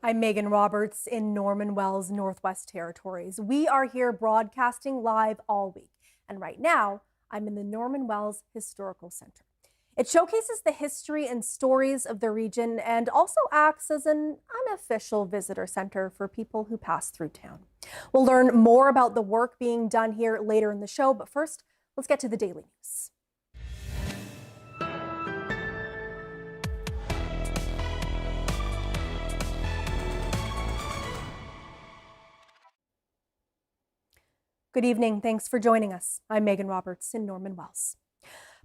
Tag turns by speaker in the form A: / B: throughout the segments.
A: I'm Megan Roberts in Norman Wells, Northwest Territories. We are here broadcasting live all week. And right now, I'm in the Norman Wells Historical Center. It showcases the history and stories of the region and also acts as an unofficial visitor center for people who pass through town. We'll learn more about the work being done here later in the show, but first, let's get to the daily news. Good evening. Thanks for joining us. I'm Megan Roberts in Norman Wells.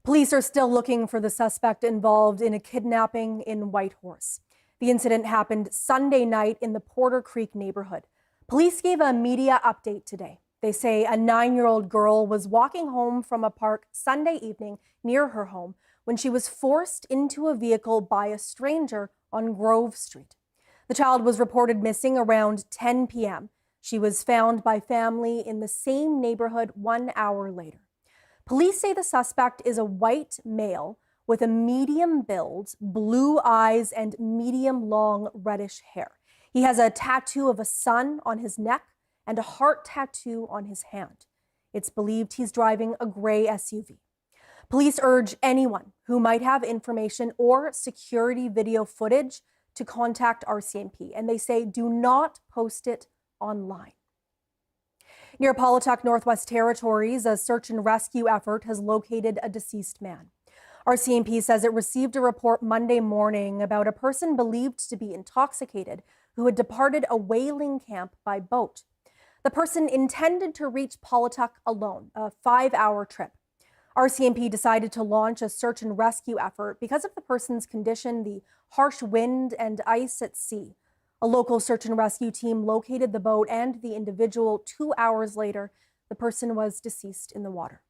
A: Police are still looking for the suspect involved in a kidnapping in Whitehorse. The incident happened Sunday night in the Porter Creek neighborhood. Police gave a media update today. They say a 9-year-old girl was walking home from a park Sunday evening near her home when she was forced into a vehicle by a stranger on Grove Street. The child was reported missing around 10 p.m. She was found by family in the same neighborhood 1 hour later. Police say the suspect is a white male with a medium build, blue eyes, and medium long reddish hair. He has a tattoo of a sun on his neck and a heart tattoo on his hand. It's believed he's driving a gray SUV. Police urge anyone who might have information or security video footage to contact RCMP, and they say do not post it online. Near Paulatuck, Northwest Territories, a search and rescue effort has located a deceased man. RCMP says it received a report Monday morning about a person believed to be intoxicated who had departed a whaling camp by boat. The person intended to reach Paulatuck alone, a 5-hour trip. RCMP decided to launch a search and rescue effort because of the person's condition, the harsh wind and ice at sea. A local search and rescue team located the boat and the individual. 2 hours later, the person was deceased in the water.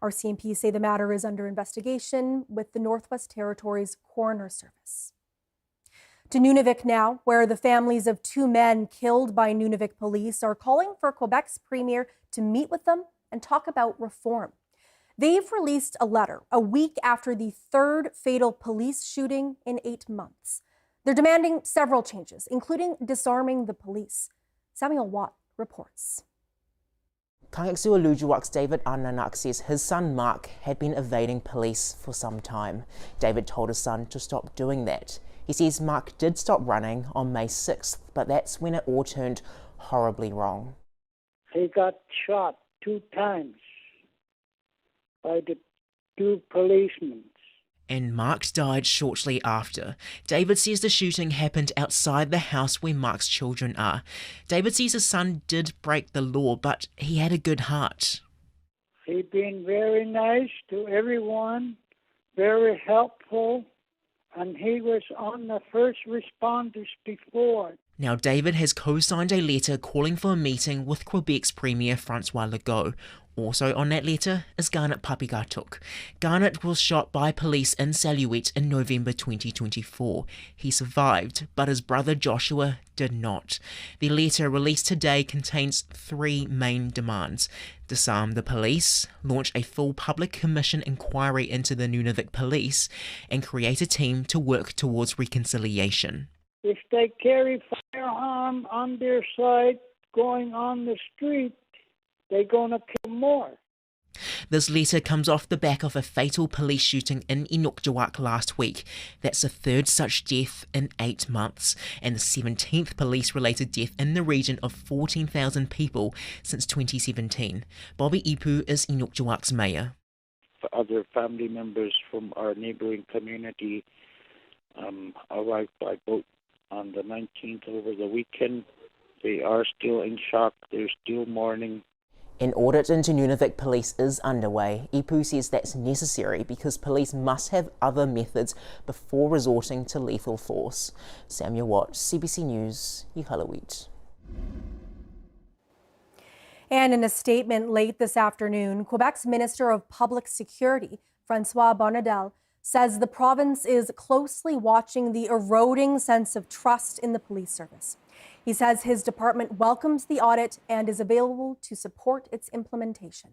A: RCMP say the matter is under investigation with the Northwest Territories Coroner Service. To Nunavik now, where the families of 2 men killed by Nunavik police are calling for Quebec's premier to meet with them and talk about reform. They've released a letter a week after the 3rd fatal police shooting in 8 months. They're demanding several changes, including disarming the police. Samuel Watt reports.
B: Kangaksualujuwak's David Arnanak says his son Mark had been evading police for some time. David told his son to stop doing that. He says Mark did stop running on May 6th, but that's when it all turned horribly wrong.
C: He got shot 2 times by the 2 policemen.
B: And Mark died shortly after. David says the shooting happened outside the house where Mark's children are. David says his son did break the law, but he had a good heart.
C: He'd been very nice to everyone, very helpful, and he was on the first responders before.
B: Now, David has co-signed a letter calling for a meeting with Quebec's Premier Francois Legault. Also on that letter is Garnet Papigatuk. Garnet was shot by police in Saluet in November 2024. He survived, but his brother Joshua did not. The letter released today contains 3 main demands: disarm the police, launch a full public commission inquiry into the Nunavik police, and create a team to work towards reconciliation.
C: If they carry firearm on their side going on the street, they're going to kill more.
B: This letter comes off the back of a fatal police shooting in Inukjuak last week. That's the 3rd such death in 8 months, and the 17th police-related death in the region of 14,000 people since 2017. Bobby Ipu is Inukjuak's mayor.
D: Other family members from our neighboring community arrived by boat on the 19th over the weekend. They are still in shock. They're still mourning.
B: An audit into Nunavik police is underway. Ipu says that's necessary because police must have other methods before resorting to lethal force. Samuel Watt, CBC News, Iqaluit.
A: And in a statement late this afternoon, Quebec's Minister of Public Security, Francois Bonnardel, says the province is closely watching the eroding sense of trust in the police service. He says his department welcomes the audit and is available to support its implementation.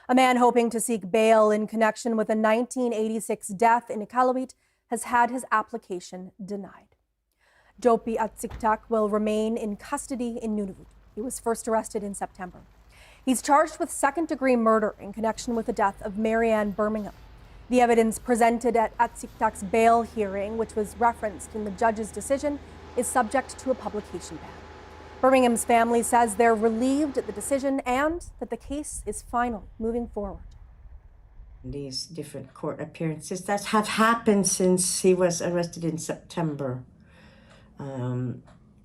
A: A man hoping to seek bail in connection with a 1986 death in Iqaluit has had his application denied. Jopi Atsiktak will remain in custody in Nunavut. He was first arrested in September. He's charged with second-degree murder in connection with the death of Marianne Birmingham. The evidence presented at Atsiktak's bail hearing, which was referenced in the judge's decision, is subject to a publication ban. Birmingham's family says they're relieved at the decision and that the case is final moving forward.
E: These different court appearances that have happened since he was arrested in September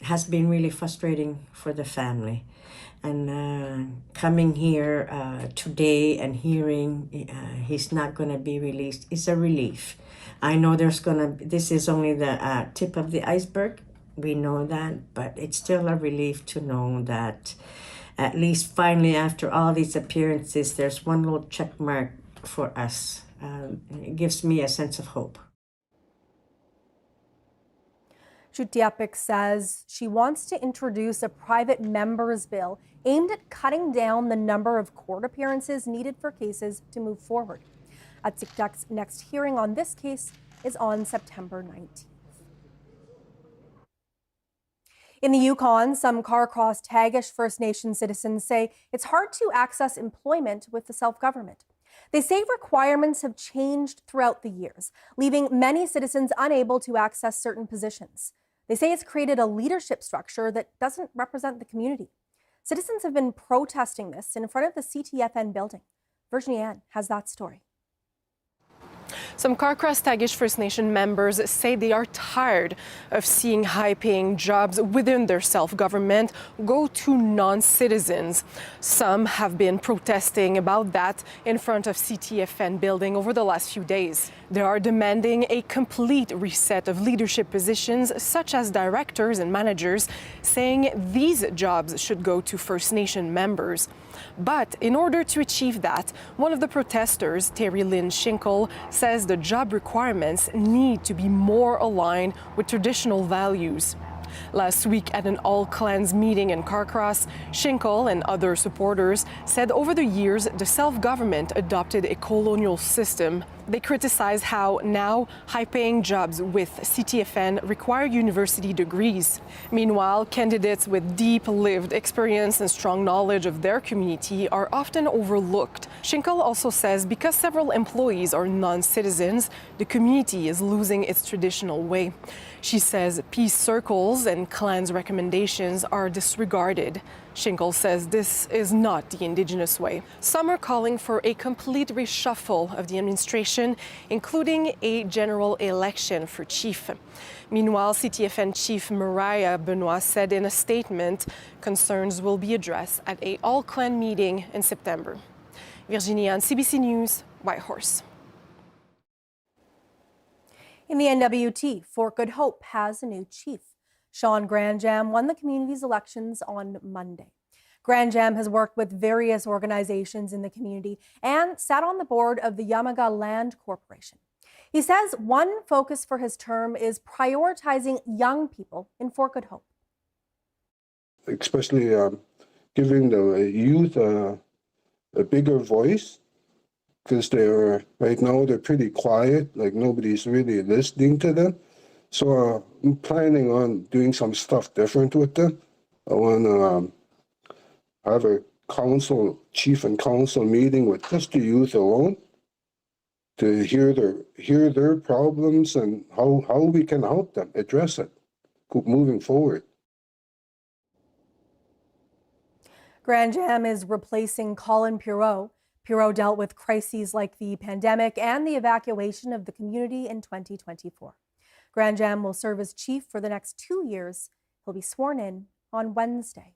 E: has been really frustrating for the family. And coming here today and hearing he's not going to be released is a relief. I know this is only the tip of the iceberg. We know that, but it's still a relief to know that at least finally after all these appearances, there's one little check mark for us. It gives me a sense of hope.
A: Chutiapik says she wants to introduce a private member's bill aimed at cutting down the number of court appearances needed for cases to move forward. Atsiktak's next hearing on this case is on September 19th. In the Yukon, some Carcross Tagish First Nation citizens say it's hard to access employment with the self-government. They say requirements have changed throughout the years, leaving many citizens unable to access certain positions. They say it's created a leadership structure that doesn't represent the community. Citizens have been protesting this in front of the CTFN building. Virginie Ann has that story.
F: Some Carcross Tagish First Nation members say they are tired of seeing high-paying jobs within their self-government go to non-citizens. Some have been protesting about that in front of CTFN building over the last few days. They are demanding a complete reset of leadership positions such as directors and managers, saying these jobs should go to First Nation members. But in order to achieve that, one of the protesters, Terry Lynn Schinkel, says the job requirements need to be more aligned with traditional values. Last week at an all-clans meeting in Carcross, Schinkel and other supporters said over the years the self-government adopted a colonial system. They criticize how now high-paying jobs with CTFN require university degrees. Meanwhile, candidates with deep lived experience and strong knowledge of their community are often overlooked. Schinkel also says because several employees are non-citizens, the community is losing its traditional way. She says peace circles and clans' recommendations are disregarded. Schinkel says this is not the Indigenous way. Some are calling for a complete reshuffle of the administration, including a general election for chief. Meanwhile, CTFN Chief Mariah Benoit said in a statement concerns will be addressed at an all-clan meeting in September. Virginie Ann, CBC News, Whitehorse.
A: In the NWT, Fort Good Hope has a new chief. Sean Granjam won the community's elections on Monday. Granjam has worked with various organizations in the community and sat on the board of the Yamaga Land Corporation. He says one focus for his term is prioritizing young people in Fort Good Hope.
G: Especially giving the youth a bigger voice, because right now they're pretty quiet, like nobody's really listening to them. So I'm planning on doing some stuff different with them. I want to have a chief and council meeting with just the youth alone to hear their problems and how we can help them address it moving forward.
A: Granjam is replacing Colin Pirot. Pirot dealt with crises like the pandemic and the evacuation of the community in 2024. Granjam will serve as chief for the next 2 years. He'll be sworn in on Wednesday.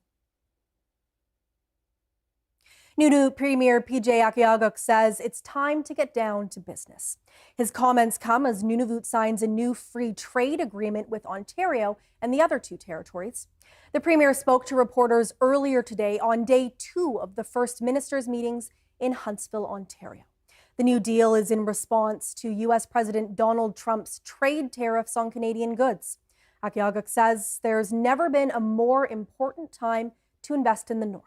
A: Nunu Premier PJ Akiaguk says it's time to get down to business. His comments come as Nunavut signs a new free trade agreement with Ontario and the other 2 territories. The Premier spoke to reporters earlier today on day 2 of the First Minister's meetings in Huntsville, Ontario. The new deal is in response to U.S. President Donald Trump's trade tariffs on Canadian goods. Akiaguk says there's never been a more important time to invest in the North.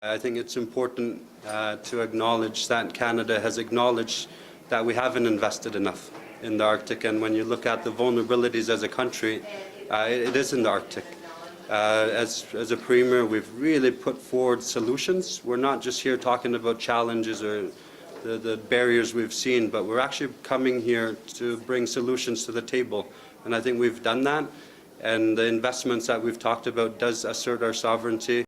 H: I think it's important to acknowledge that Canada has acknowledged that we haven't invested enough in the Arctic, and when you look at the vulnerabilities as a country, it is in the Arctic. As a Premier, we've really put forward solutions. We're not just here talking about challenges or the barriers we've seen, but we're actually coming here to bring solutions to the table. And I think we've done that. And the investments that we've talked about does assert our sovereignty.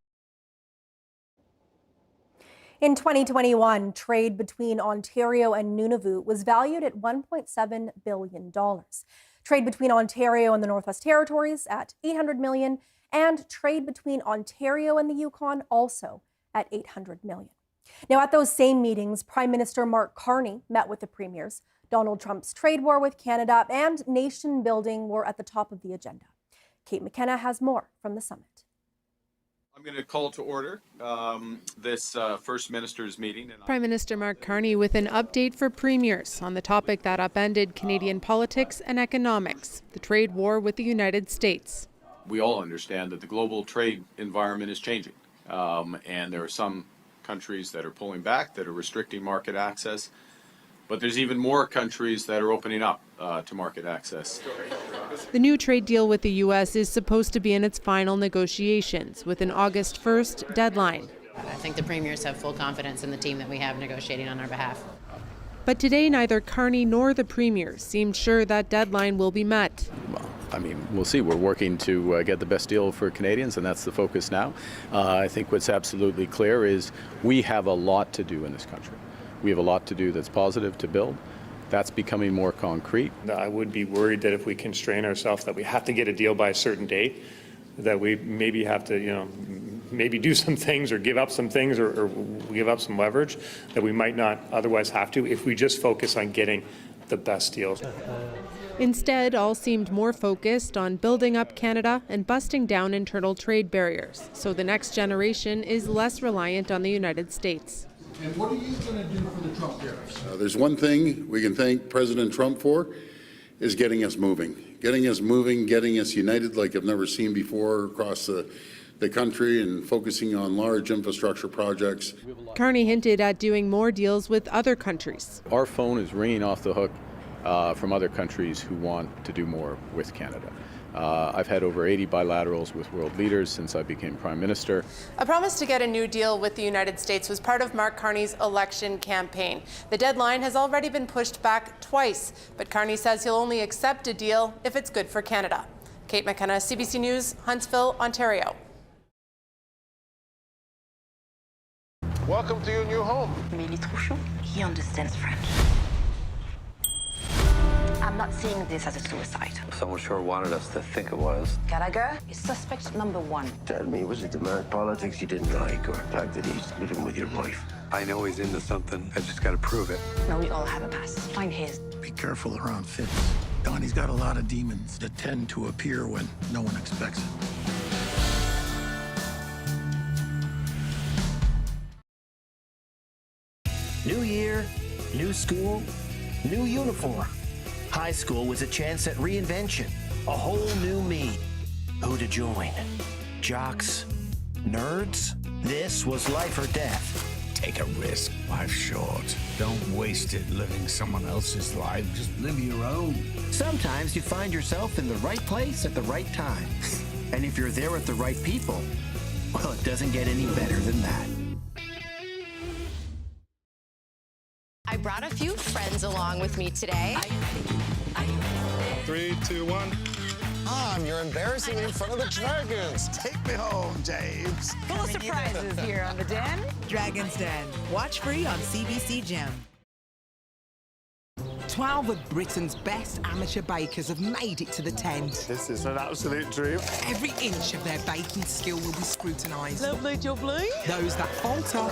A: In 2021, trade between Ontario and Nunavut was valued at $1.7 billion. Trade between Ontario and the Northwest Territories at $800 million, and trade between Ontario and the Yukon also at $800 million. Now, at those same meetings, Prime Minister Mark Carney met with the premiers. Donald Trump's trade war with Canada and nation building were at the top of the agenda. Kate McKenna has more from the summit.
I: I'm going to call to order this First Minister's meeting.
J: Prime Minister Mark Carney with an update for premiers on the topic that upended Canadian politics and economics, the trade war with the United States.
I: We all understand that the global trade environment is changing, and there are some countries that are pulling back, that are restricting market access, but there's even more countries that are opening up to market access.
J: The new trade deal with the U.S. is supposed to be in its final negotiations with an August 1st deadline.
K: I think the premiers have full confidence in the team that we have negotiating on our behalf.
J: But today, neither Carney nor the premiers seemed sure that deadline will be met.
L: Well, I mean, we'll see. We're working to get the best deal for Canadians, and that's the focus now. I think what's absolutely clear is we have a lot to do in this country. We have a lot to do that's positive to build. That's becoming more concrete.
M: I would be worried that if we constrain ourselves that we have to get a deal by a certain date, that we maybe have to, maybe do some things or give up some things or give up some leverage that we might not otherwise have to if we just focus on getting the best deals.
J: Instead, all seemed more focused on building up Canada and busting down internal trade barriers, so the next generation is less reliant on the United States.
N: And what are you going to do for the Trump tariffs?
O: There's one thing we can thank President Trump for, is getting us moving, getting us united like I've never seen before across the country and focusing on large infrastructure projects.
J: Carney hinted at doing more deals with other countries.
L: Our phone is ringing off the hook from other countries who want to do more with Canada. I've had over 80 bilaterals with world leaders since I became Prime Minister.
P: A promise to get a new deal with the United States was part of Mark Carney's election campaign. The deadline has already been pushed back twice, but Carney says he'll only accept a deal if it's good for Canada. Kate McKenna, CBC News, Huntsville, Ontario.
Q: Welcome to your new home.
R: Mais il est trop chaud. He understands French. I'm not seeing this as a suicide.
S: Someone sure wanted us to think it was.
R: Gallagher is suspect number one.
S: Tell me, was it the man's politics you didn't like, or the fact that he's living with your wife?
Q: I know he's into something. I just got to prove it.
R: No, we all have a past. Find his.
N: Be careful around Fitz. Donnie's got a lot of demons that tend to appear when no one expects it.
T: New year, new school, new uniform. High school was a chance at reinvention, a whole new me. Who to join? Jocks? Nerds? This was life or death.
N: Take a risk. Life's short. Don't waste it living someone else's life. Just live your own.
T: Sometimes you find yourself in the right place at the right time. And if you're there with the right people, well, it doesn't get any better than that.
U: I brought a few friends along with me today.
Q: 3, 2, 1.
V: Mom, you're embarrassing me in front of the Dragons.
N: Take me home, James.
W: Full of surprises here on The Den. Dragon's Den. Watch free on CBC Gem. 12 of Britain's best amateur bakers have made it to the tent.
Q: This is an absolute dream.
W: Every inch of their baking skill will be scrutinised.
U: Lovely jubbly.
W: Those that falter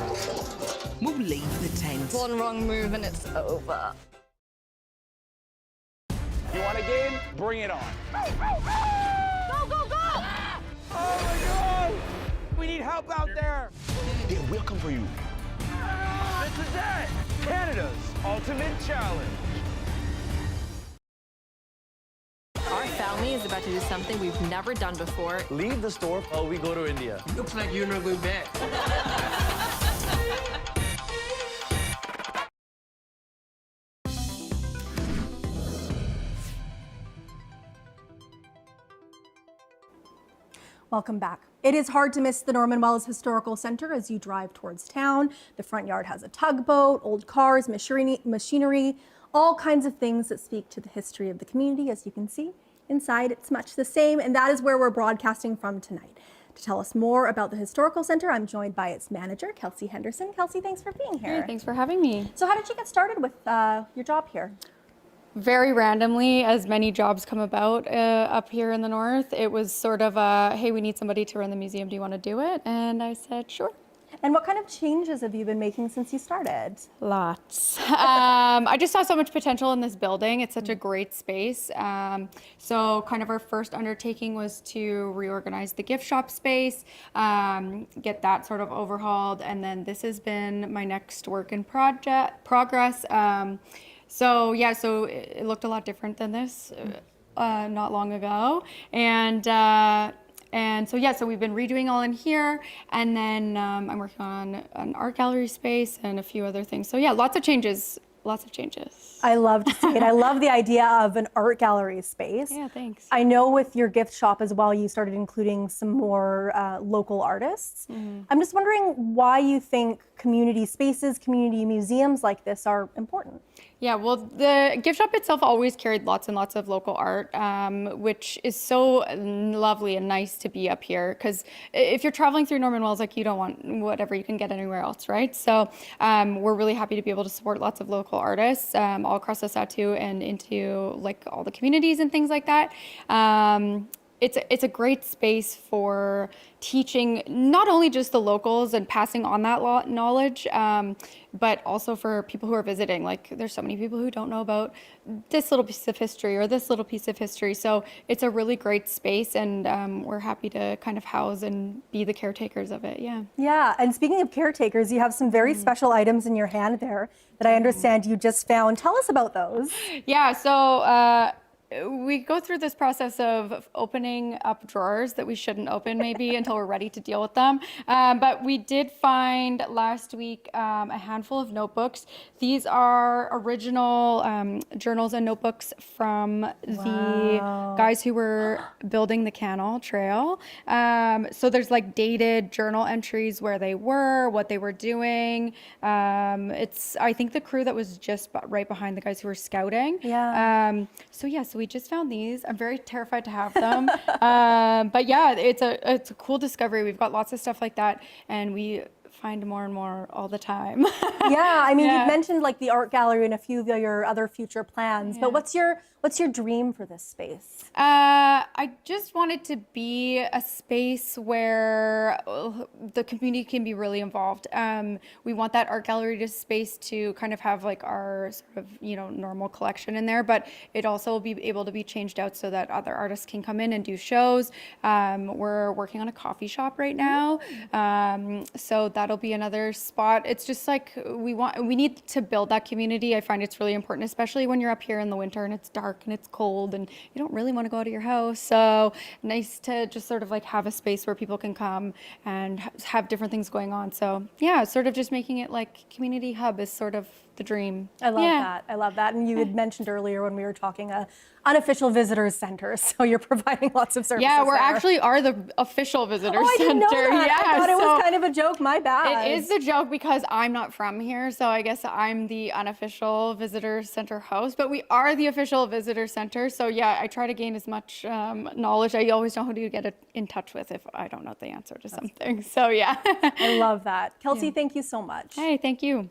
W: will leave the tent.
U: One wrong move and it's over.
X: You want a game? Bring it on.
U: Go, go, go!
X: Oh my God! We need help out there.
Q: Yeah, we'll come for you.
X: This is it! Canada's ultimate challenge.
Y: Our family is about to do something we've never done before.
X: Leave the store while we go to India.
W: Looks like you're not going back.
A: Welcome back. It is hard to miss the Norman Wells Historical Center as you drive towards town. The front yard has a tugboat, old cars, machinery, all kinds of things that speak to the history of the community. As you can see, inside it's much the same, and that is where we're broadcasting from tonight. To tell us more about the Historical Center, I'm joined by its manager, Kelsey Henderson. Kelsey, thanks for being here.
B: Hey, thanks for having me.
A: So how did you get started with your job here?
B: Very randomly, as many jobs come about up here in the north, it was sort of a, hey, we need somebody to run the museum. Do you want to do it? And I said, sure.
A: And what kind of changes have you been making since you started?
B: Lots. I just saw so much potential in this building. It's such a great space. So kind of our first undertaking was to reorganize the gift shop space, get that sort of overhauled. And then this has been my next work in progress. So it looked a lot different than this not long ago. So we've been redoing all in here, and then I'm working on an art gallery space and a few other things. So yeah, lots of changes. I love to see it. I love the idea of an art gallery space. Yeah, thanks.
A: I know with your gift shop as well, you started including some more local artists.
B: Mm-hmm.
A: I'm just wondering why you think community spaces, community museums like this are important.
B: Yeah, well, the gift shop itself always carried lots and lots of local art, which is so lovely and nice to be up here. Because if you're traveling through Norman Wells, like, you don't want whatever you can get anywhere else, right? So we're really happy to be able to support lots of local artists all across the Satu and into like all the communities and things like that. It's a great space for teaching not only just the locals and passing on that knowledge, but also for people who are visiting. Like, there's so many people who don't know about this little piece of history or this little piece of history. So it's a really great space, and we're happy to kind of house and be the caretakers of it. Yeah.
A: Yeah, and speaking of caretakers, you have some very special items in your hand there that I understand you just found. Tell us about those.
B: Yeah, so we go through this process of opening up drawers that we shouldn't open maybe until we're ready to deal with them. But we did find last week a handful of notebooks. These are original journals and notebooks from the guys who were building the Canal Trail. So there's like dated journal entries where they were, what they were doing. It's, I think, the crew that was just right behind the guys who were scouting.
A: Yeah.
B: So we just found these. I'm very terrified to have them. But yeah, it's a cool discovery. We've got lots of stuff like that, and we find more and more all the time.
A: Yeah, I mean, you've mentioned like the art gallery and a few of your other future plans, but what's your dream for this space?
B: I just want it to be a space where the community can be really involved. We want that art gallery space to kind of have like our sort of, normal collection in there, but it also will be able to be changed out so that other artists can come in and do shows. We're working on a coffee shop right now. So that'll be another spot. It's just like we need to build that community. I find it's really important, especially when you're up here in the winter and it's dark and it's cold and you don't really want to go out of your house. So nice to just sort of like have a space where people can come and have different things going on. So yeah, sort of just making it like community hub is sort of the dream.
A: I love that. And you had mentioned earlier when we were talking unofficial visitors center. So you're providing lots of services.
B: Yeah, we
A: there.
B: actually are the official visitor center.
A: I didn't know that.
B: Yeah,
A: I thought it was kind of a joke. My bad.
B: It is the joke because I'm not from here. So I guess I'm the unofficial visitor center host, but we are the official visitor center. So yeah, I try to gain as much knowledge. I always know who to get in touch with if I don't know the answer to something. So yeah.
A: I love that. Kelsey, thank you so much.
B: Hey, thank you.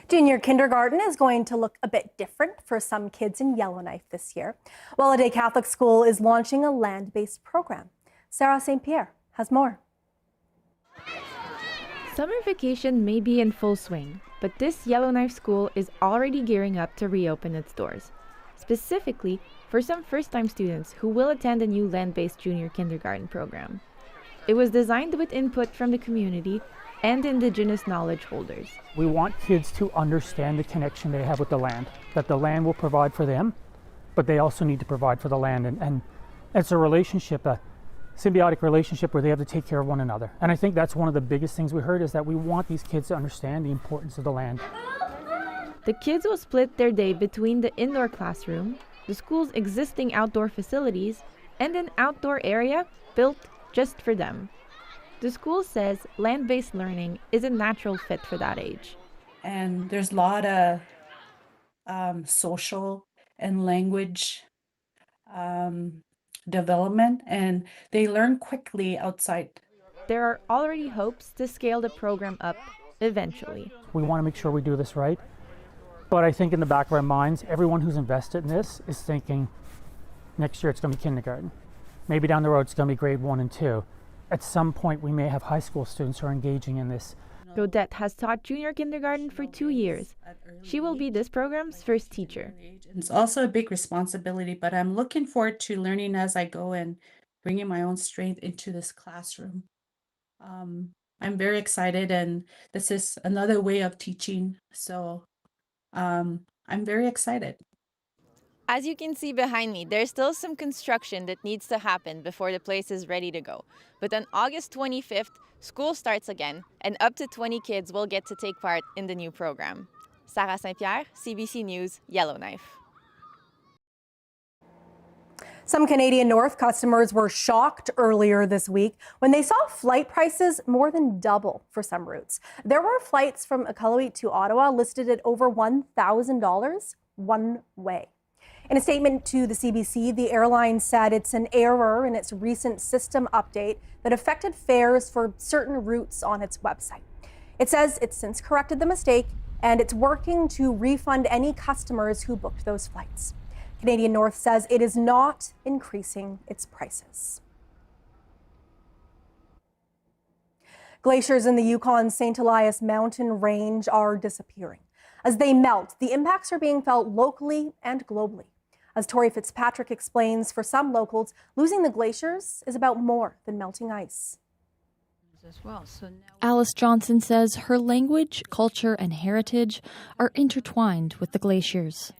A: Junior kindergarten is going to look a bit different for some kids in Yellowknife this year. Walladay Catholic School is launching a land-based program. Sarah St. Pierre has more.
C: Summer vacation may be in full swing, but this Yellowknife school is already gearing up to reopen its doors, specifically for some first-time students who will attend a new land-based junior kindergarten program. It was designed with input from the community and Indigenous knowledge holders.
D: We want kids to understand the connection they have with the land, that the land will provide for them, but they also need to provide for the land. And it's a relationship, a symbiotic relationship where they have to take care of one another. And I think that's one of the biggest things we heard, is that we want these kids to understand the importance of the land.
C: The kids will split their day between the indoor classroom, the school's existing outdoor facilities, and an outdoor area built just for them. The school says land-based learning is a natural fit for that age.
E: And there's a lot of social and language development, and they learn quickly outside.
C: There are already hopes to scale the program up eventually.
D: We want to make sure we do this right. But I think in the back of our minds, everyone who's invested in this is thinking next year it's going to be kindergarten. Maybe down the road it's going to be grade 1 and 2. At some point we may have high school students who are engaging in this.
C: Godette has taught junior kindergarten for 2 years. She will be this program's first teacher.
E: It's also a big responsibility, but I'm looking forward to learning as I go and bringing my own strength into this classroom. I'm very excited, and this is another way of teaching. So I'm very excited.
Y: As you can see behind me, there's still some construction that needs to happen before the place is ready to go. But on August 25th, school starts again, and up to 20 kids will get to take part in the new program. Sarah Saint-Pierre, CBC News, Yellowknife.
A: Some Canadian North customers were shocked earlier this week when they saw flight prices more than double for some routes. There were flights from Iqaluit to Ottawa listed at over $1,000 one way. In a statement to the CBC, the airline said it's an error in its recent system update that affected fares for certain routes on its website. It says it's since corrected the mistake and it's working to refund any customers who booked those flights. Canadian North says it is not increasing its prices. Glaciers in the Yukon-St. Elias mountain range are disappearing. As they melt, the impacts are being felt locally and globally. As Tori Fitzpatrick explains, for some locals, losing the glaciers is about more than melting ice.
F: Alice Johnson says her language, culture, and heritage are intertwined with the glaciers.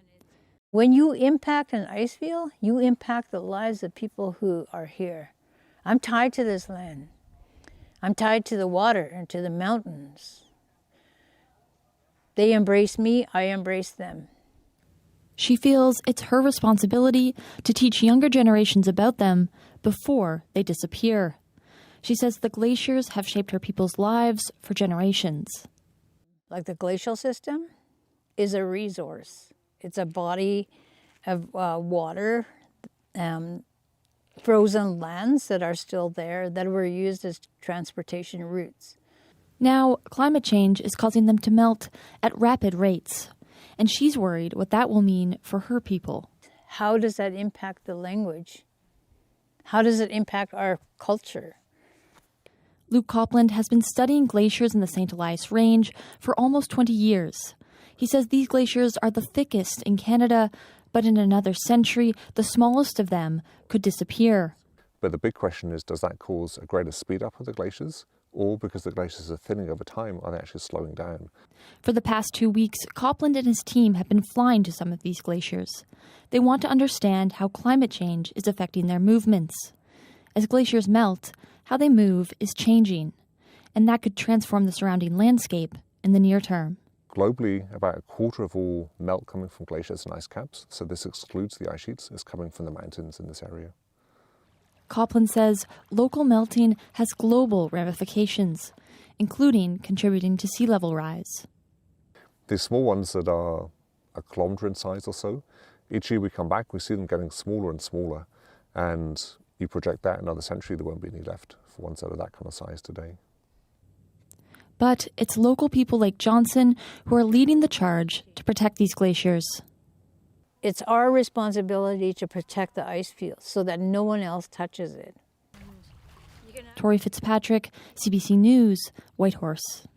G: When you impact an ice field, you impact the lives of people who are here. I'm tied to this land. I'm tied to the water and to the mountains. They embrace me, I embrace them.
F: She feels it's her responsibility to teach younger generations about them before they disappear. She says the glaciers have shaped her people's lives for generations.
G: Like the glacial system is a resource. It's a body of water, frozen lands that are still there that were used as transportation routes.
F: Now, climate change is causing them to melt at rapid rates. And she's worried what that will mean for her people.
G: How does that impact the language? How does it impact our culture?
F: Luke Copland has been studying glaciers in the St. Elias Range for almost 20 years. He says these glaciers are the thickest in Canada, but in another century, the smallest of them could disappear.
H: But the big question is, does that cause a greater speed up of the glaciers? Or because the glaciers are thinning over time, are they actually slowing down?
F: For the past 2 weeks, Copland and his team have been flying to some of these glaciers. They want to understand how climate change is affecting their movements. As glaciers melt, how they move is changing, and that could transform the surrounding landscape in the near term.
H: Globally, about a quarter of all melt coming from glaciers and ice caps, so this excludes the ice sheets, is coming from the mountains in this area.
F: Copland says local melting has global ramifications, including contributing to sea level rise.
H: These small ones that are a kilometre in size or so, each year we come back, we see them getting smaller and smaller, and you project that another century, there won't be any left for ones that are that kind of size today.
F: But it's local people like Johnson who are leading the charge to protect these glaciers.
G: It's our responsibility to protect the ice field so that no one else touches it.
F: Tori Fitzpatrick, CBC News, Whitehorse.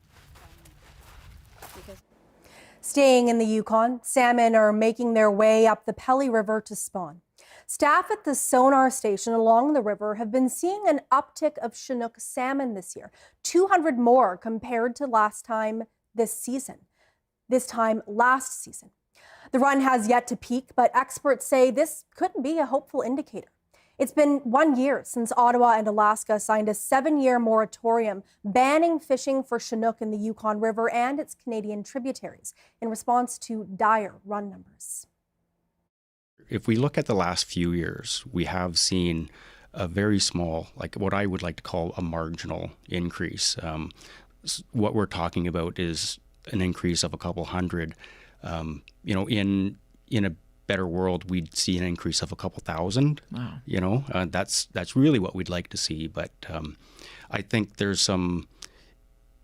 A: Staying in the Yukon, salmon are making their way up the Pelly River to spawn. Staff at the sonar station along the river have been seeing an uptick of Chinook salmon this year, 200 more compared to last time last season. The run has yet to peak, but experts say this could be a hopeful indicator. It's been 1 year since Ottawa and Alaska signed a 7-year moratorium banning fishing for Chinook in the Yukon River and its Canadian tributaries in response to dire run numbers.
I: If we look at the last few years, we have seen a very small, like what I would like to call a marginal increase. What we're talking about is an increase of a couple hundred. In a better world, we'd see an increase of a couple thousand.
J: Wow.
I: That's really what we'd like to see. But I think there's some,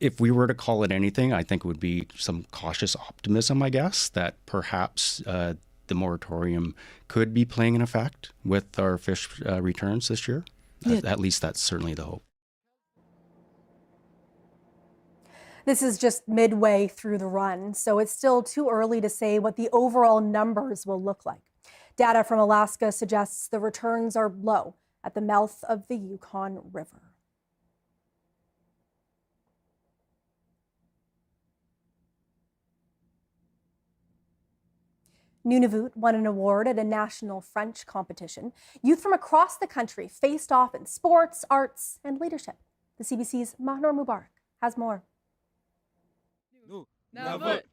I: if we were to call it anything, I think it would be some cautious optimism, I guess, that perhaps the moratorium could be playing an effect with our fish returns this year.
A: Yeah.
I: At least that's certainly the hope.
A: This is just midway through the run, so it's still too early to say what the overall numbers will look like. Data from Alaska suggests the returns are low at the mouth of the Yukon River. Nunavut won an award at a national French competition. Youth from across the country faced off in sports, arts, and leadership. The CBC's Mahnor Mubarak has more.
K: The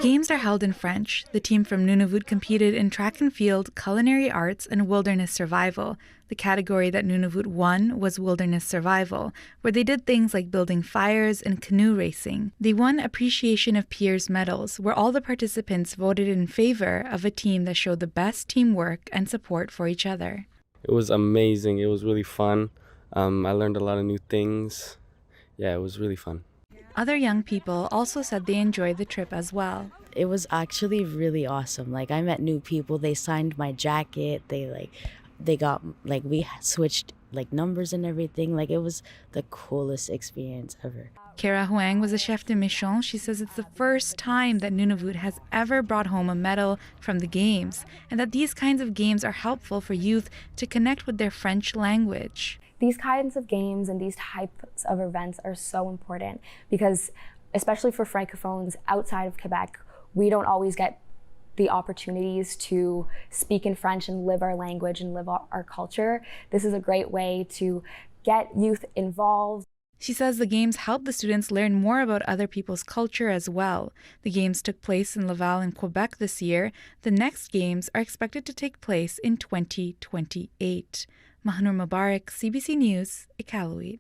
K: games are held in French. The team from Nunavut competed in track and field, culinary arts, and wilderness survival. The category that Nunavut won was wilderness survival, where they did things like building fires and canoe racing. They won Appreciation of Peers medals, where all the participants voted in favor of a team that showed the best teamwork and support for each other.
M: It was amazing. It was really fun. I learned a lot of new things. Yeah, it was really fun.
K: Other young people also said they enjoyed the trip as well.
O: It was actually really awesome. Like, I met new people. They signed my jacket. We switched numbers and everything. It was the coolest experience ever.
K: Kara Huang was a chef de mission. She says it's the first time that Nunavut has ever brought home a medal from the games, and that these kinds of games are helpful for youth to connect with their French language.
Z: These kinds of games and these types of events are so important because, especially for francophones outside of Quebec, we don't always get the opportunities to speak in French and live our language and live our culture. This is a great way to get youth involved.
K: She says the games help the students learn more about other people's culture as well. The games took place in Laval and Quebec this year. The next games are expected to take place in 2028. Mahnor Mubarak, CBC News, Iqaluit.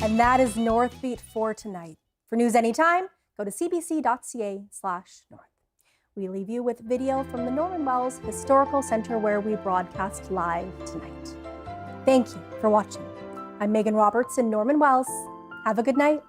A: And that is Northbeat for tonight. For news anytime, go to cbc.ca/north. We leave you with video from the Norman Wells Historical Center where we broadcast live tonight. Thank you for watching. I'm Megan Roberts in Norman Wells. Have a good night.